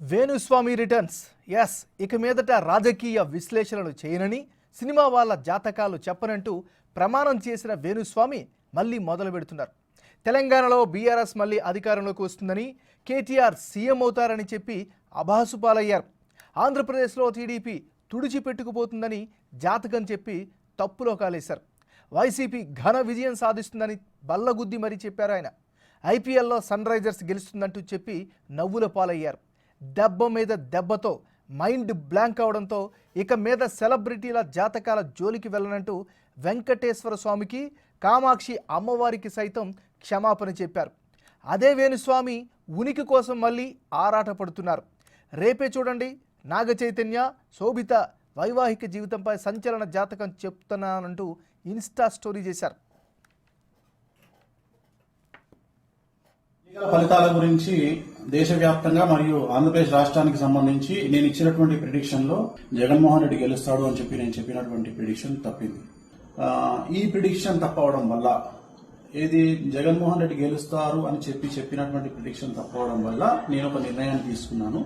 Venu Swamy returns yes ఇక మీదట రాజకీయ విశ్లేషణలు చేయనని సినిమా వాళ్ళ జాతకాలు చెప్పనంటూ ప్రమాణం చేసిన వేణుస్వామి మళ్ళీ మొదలు పెడుతున్నారు. తెలంగాణలో బీఆర్ఎస్ మళ్ళీ అధికారంలోకి వస్తుందని, కేటీఆర్ సీఎం అవుతారని చెప్పి అభాసుపాలయ్యారు. ఆంధ్రప్రదేశ్లో టీడీపీ తుడిచిపెట్టుకుపోతుందని జాతకం చెప్పి తప్పులో కాలేశారు. వైసీపీ ఘన విజయం సాధిస్తుందని బల్లగుద్ది మరీ చెప్పారు ఆయన. ఐపీఎల్లో సన్ రైజర్స్ గెలుస్తుందంటూ చెప్పి నవ్వుల పాలయ్యారు. దెబ్బ మీద దెబ్బతో మైండ్ బ్లాంక్ అవడంతో ఇక మీద సెలబ్రిటీల జాతకాల జోలికి వెళ్ళనంటూ వెంకటేశ్వర స్వామికి, కామాక్షి అమ్మవారికి సైతం క్షమాపణ చెప్పారు. అదే వేణుస్వామి ఉనికి కోసం మళ్ళీ ఆరాటపడుతున్నారు. రేపే చూడండి, నాగ చైతన్య, శోభిత వైవాహిక జీవితంపై సంచలన జాతకం చెప్తున్నానంటూ ఇన్స్టా స్టోరీ చేశారు. ఫలితాల గురించి దేశవ్యాప్తంగా మరియు ఆంధ్రప్రదేశ్ రాష్ట్రానికి సంబంధించి నేను ఇచ్చినటువంటి ప్రిడిక్షన్ లో జగన్మోహన్ రెడ్డి గెలుస్తాడు అని చెప్పి నేను చెప్పినటువంటి ప్రిడిక్షన్ తప్పింది. ఈ ప్రిడిక్షన్ తప్పవడం వల్ల, ఏది జగన్మోహన్ రెడ్డి గెలుస్తారు అని చెప్పినటువంటి ప్రిడిక్షన్ తప్పవడం వల్ల నేను ఒక నిర్ణయాన్ని తీసుకున్నాను.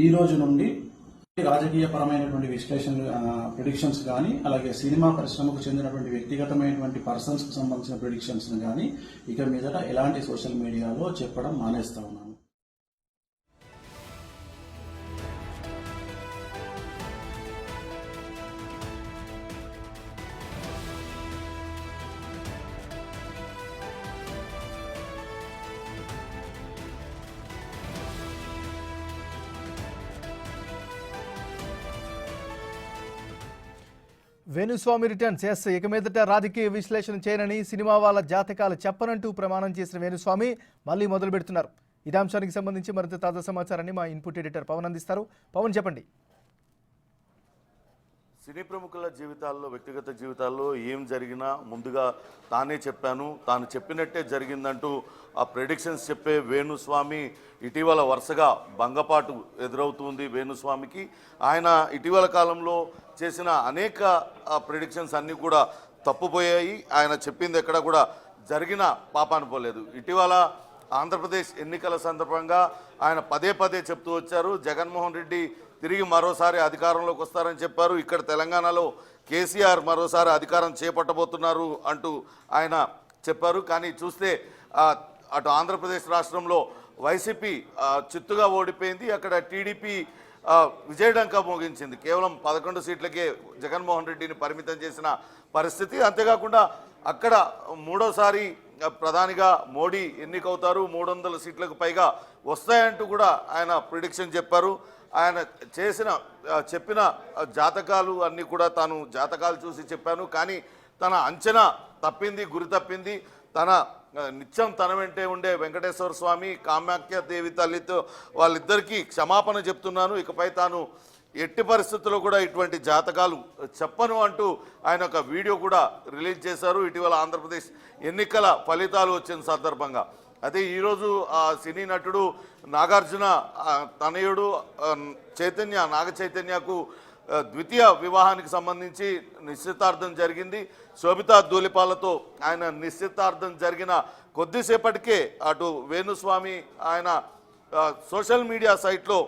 ఈ రోజు నుండి రాజకీయ పరమైనటువంటి విశ్లేషణ ప్రిడిక్షన్స్ కానీ, అలాగే సినిమా పరిశ్రమకు చెందినటువంటి వ్యక్తిగతమైనటువంటి పర్సన్స్ కు సంబంధించిన ప్రిడిక్షన్స్ కానీ ఇక మీదట ఎలాంటి సోషల్ మీడియాలో చెప్పడం మానేస్తా ఉన్నాను. వేణుస్వామి రిటర్న్స్ ఎస్ ఇక మీదట రాజకీయ విశ్లేషణ చేయనని, సినిమా వాళ్ళ జాతకాలు చెప్పనంటూ ప్రమాణం చేసిన వేణుస్వామి మళ్ళీ మొదలు పెడుతున్నారు. ఇదే అంశానికి సంబంధించి మరింత తాజా సమాచారాన్ని మా ఇన్పుట్ ఎడిటర్ పవన్ అందిస్తారు. పవన్, చెప్పండి. సినీ ప్రముఖుల జీవితాల్లో, వ్యక్తిగత జీవితాల్లో ఏం జరిగినా ముందుగా తానే చెప్పాను, తాను చెప్పినట్టే జరిగిందంటూ ఆ ప్రెడిక్షన్స్ చెప్పే వేణుస్వామి ఇటీవల వరుసగా భంగపాటు ఎదురవుతుంది వేణుస్వామికి. ఆయన ఇటీవల కాలంలో చేసిన అనేక ప్రెడిక్షన్స్ అన్నీ కూడా తప్పుపోయాయి. ఆయన చెప్పింది ఎక్కడ కూడా జరిగిన పాపాన పోలేదు. ఇటీవల ఆంధ్రప్రదేశ్ ఎన్నికల సందర్భంగా ఆయన పదే పదే చెప్తూ వచ్చారు, జగన్మోహన్ రెడ్డి తిరిగి మరోసారి అధికారంలోకి వస్తారని చెప్పారు. ఇక్కడ తెలంగాణలో కేసీఆర్ మరోసారి అధికారం చేపట్టబోతున్నారు అంటూ ఆయన చెప్పారు. కానీ చూస్తే అటు ఆంధ్రప్రదేశ్ రాష్ట్రంలో వైసీపీ చిత్తుగా ఓడిపోయింది. అక్కడ టీడీపీ విజయడంకా మోగించింది. కేవలం 11 సీట్లకే జగన్మోహన్ రెడ్డిని పరిమితం చేసిన పరిస్థితి. అంతేకాకుండా అక్కడ మూడోసారి ప్రధానిగా మోడీ ఎన్నికవుతారు, 300 సీట్లకు పైగా వస్తాయంటూ కూడా ఆయన ప్రిడిక్షన్ చెప్పారు. ఆయన చెప్పిన జాతకాలు అన్నీ కూడా తాను జాతకాలు చూసి చెప్పాను, కానీ తన అంచనా తప్పింది, గురి తప్పింది. తన నిత్యం తన వెంటే ఉండే వెంకటేశ్వర స్వామి, కామాఖ్య దేవి తల్లితో వాళ్ళిద్దరికీ క్షమాపణ చెప్తున్నాను, ఇకపై తాను ఎట్టి పరిస్థితుల్లో కూడా ఇటువంటి జాతకాలు చెప్పను అంటూ ఆయన ఒక వీడియో కూడా రిలీజ్ చేశారు ఇటీవల ఆంధ్రప్రదేశ్ ఎన్నికల ఫలితాలు వచ్చిన సందర్భంగా. అయితే ఈరోజు సినీ నటుడు నాగార్జున తనయుడు నాగ చైతన్యకు ద్వితీయ వివాహానికి సంబంధించి నిశ్చితార్థం జరిగింది. శోభితా ధూళిపాలతో ఆయన నిశ్చితార్థం జరిగిన కొద్దిసేపటికే అటు వేణుస్వామి ఆయన సోషల్ మీడియా సైట్లో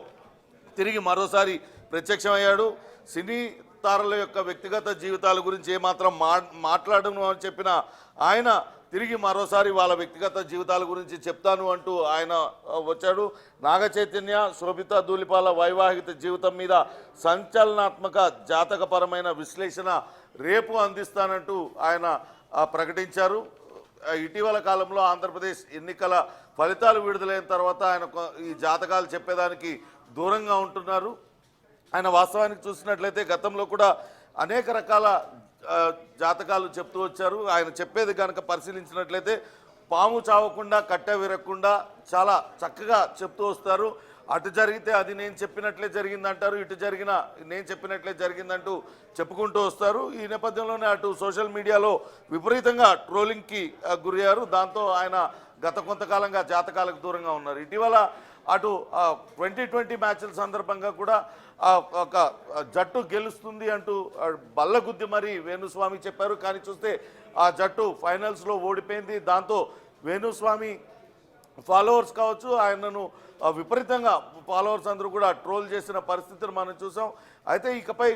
తిరిగి మరోసారి ప్రత్యక్షమయ్యాడు. సినీ తారల యొక్క వ్యక్తిగత జీవితాల గురించి ఏమాత్రం మాట్లాడను అని చెప్పిన ఆయన తిరిగి మరోసారి వాళ్ళ వ్యక్తిగత జీవితాల గురించి చెప్తాను అంటూ ఆయన వచ్చాడు. నాగ చైతన్య, శోభితా ధూళిపాల వైవాహిక జీవితం మీద సంచలనాత్మక జాతకపరమైన విశ్లేషణ రేపు అందిస్తానంటూ ఆయన ప్రకటించారు. ఇటీవల కాలంలో ఆంధ్రప్రదేశ్ ఎన్నికల ఫలితాలు విడుదలైన తర్వాత ఆయన ఈ జాతకాలు చెప్పేదానికి దూరంగా ఉంటున్నారు. ఆయన వాస్తవానికి చూసినట్లయితే గతంలో కూడా అనేక రకాల జాతకాలు చెప్తూ వచ్చారు. ఆయన చెప్పేది కనుక పరిశీలించినట్లయితే పాము చావకుండా కట్టె విరగకుండా చాలా చక్కగా చెప్తూ వస్తారు. అటు జరిగితే అది నేను చెప్పినట్లే జరిగిందంటారు, ఇటు జరిగిన నేను చెప్పినట్లే జరిగిందంటూ చెప్పుకుంటూ వస్తారు. ఈ నేపథ్యంలోనే అటు సోషల్ మీడియాలో విపరీతంగా ట్రోలింగ్కి గురయ్యారు. దాంతో ఆయన గత కొంతకాలంగా జాతకాలకు దూరంగా ఉన్నారు. ఇటీవల అటు 2020 మ్యాచ్ల సందర్భంగా కూడా ఒక జట్టు గెలుస్తుంది అంటూ బల్లగుద్ది మరి వేణుస్వామి చెప్పారు. కానీ చూస్తే ఆ జట్టు ఫైనల్స్లో ఓడిపోయింది. దాంతో వేణుస్వామి ఫాలోవర్స్ కావచ్చు, ఆయనను విపరీతంగా ఫాలోవర్స్ అందరూ కూడా ట్రోల్ చేసిన పరిస్థితిని మనం చూసాం. అయితే ఇకపై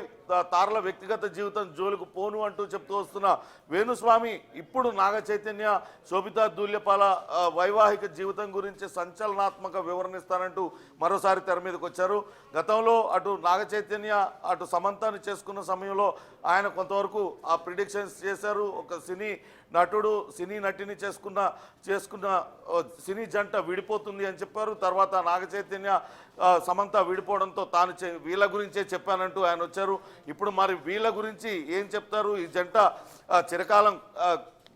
తారల వ్యక్తిగత జీవితం జోలికి పోను అంటూ చెప్తూ వస్తున్న వేణుస్వామి ఇప్పుడు నాగ చైతన్య, శోభితా ధూళిపాల వైవాహిక జీవితం గురించి సంచలనాత్మక వివరణిస్తానంటూ మరోసారి తెర మీదకి వచ్చారు. గతంలో అటు నాగ చైతన్య అటు సమంతను చేసుకున్న సమయంలో ఆయన కొంతవరకు ఆ ప్రిడిక్షన్స్ చేశారు. ఒక సినీ నటుడు సినీ నటిని చేసుకున్న సినీ జంట విడిపోతుంది అని చెప్పారు. తర్వాత నాగ చైతన్య సమంత విడిపోవడంతో తాను వీళ్ళ గురించే చెప్పానంటూ ఆయన వచ్చారు. ఇప్పుడు మరి వీళ్ళ గురించి ఏం చెప్తారు? ఈ జంట చిరకాలం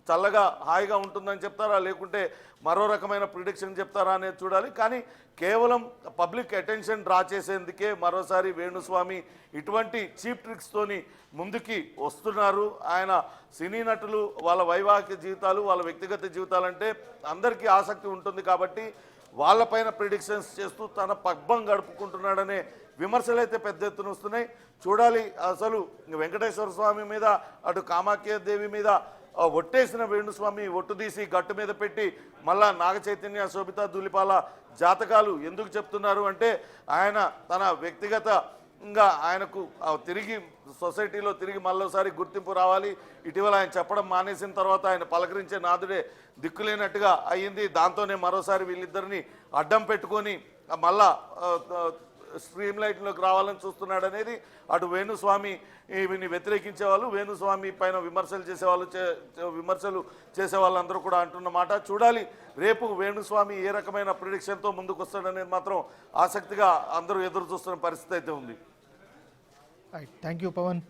చల్లగా హాయిగా ఉంటుందని చెప్తారా, లేకుంటే మరో రకమైన ప్రిడిక్షన్ చెప్తారా అనేది చూడాలి. కానీ కేవలం పబ్లిక్ అటెన్షన్ డ్రా చేసేందుకే మరోసారి వేణుస్వామి ఇటువంటి చీప్ ట్రిక్స్తోని ముందుకి వస్తున్నారు. ఆయన సినీ నటులు వాళ్ళ వైవాహిక జీవితాలు, వాళ్ళ వ్యక్తిగత జీవితాలంటే అందరికీ ఆసక్తి ఉంటుంది కాబట్టి వాళ్ళపైన ప్రిడిక్షన్స్ చేస్తూ తన పబ్బం గడుపుకుంటున్నాడనే విమర్శలు అయితే పెద్ద ఎత్తున వస్తున్నాయి. చూడాలి అసలు వెంకటేశ్వర స్వామి మీద అటు కామాఖ్యాదేవి మీద ఒట్టేసిన వేణుస్వామి ఒట్టు తీసి గట్టు మీద పెట్టి మళ్ళా నాగ చైతన్య, శోభితా ధూళిపాల జాతకాలు ఎందుకు చెప్తున్నారు అంటే ఆయన తన వ్యక్తిగతంగా ఆయనకు తిరిగి సొసైటీలో తిరిగి మళ్ళీసారి గుర్తింపు రావాలి. ఇటీవల ఆయన చెప్పడం మానేసిన తర్వాత ఆయన పలకరించే నాదుడే దిక్కులేనట్టుగా అయ్యింది. దాంతోనే మరోసారి వీళ్ళిద్దరిని అడ్డం పెట్టుకొని మళ్ళా స్ట్రీమ్ లైట్లోకి రావాలని చూస్తున్నాడు అనేది అటు వేణుస్వామి వీని వ్యతిరేకించే వాళ్ళు, వేణుస్వామి పైన విమర్శలు చేసే వాళ్ళందరూ కూడా అంటున్న మాట. చూడాలి రేపు వేణుస్వామి ఏ రకమైన ప్రిడిక్షన్తో ముందుకు వస్తాడనేది మాత్రం ఆసక్తిగా అందరూ ఎదురు చూస్తున్న పరిస్థితి అయితే ఉంది. Thank you Pawan.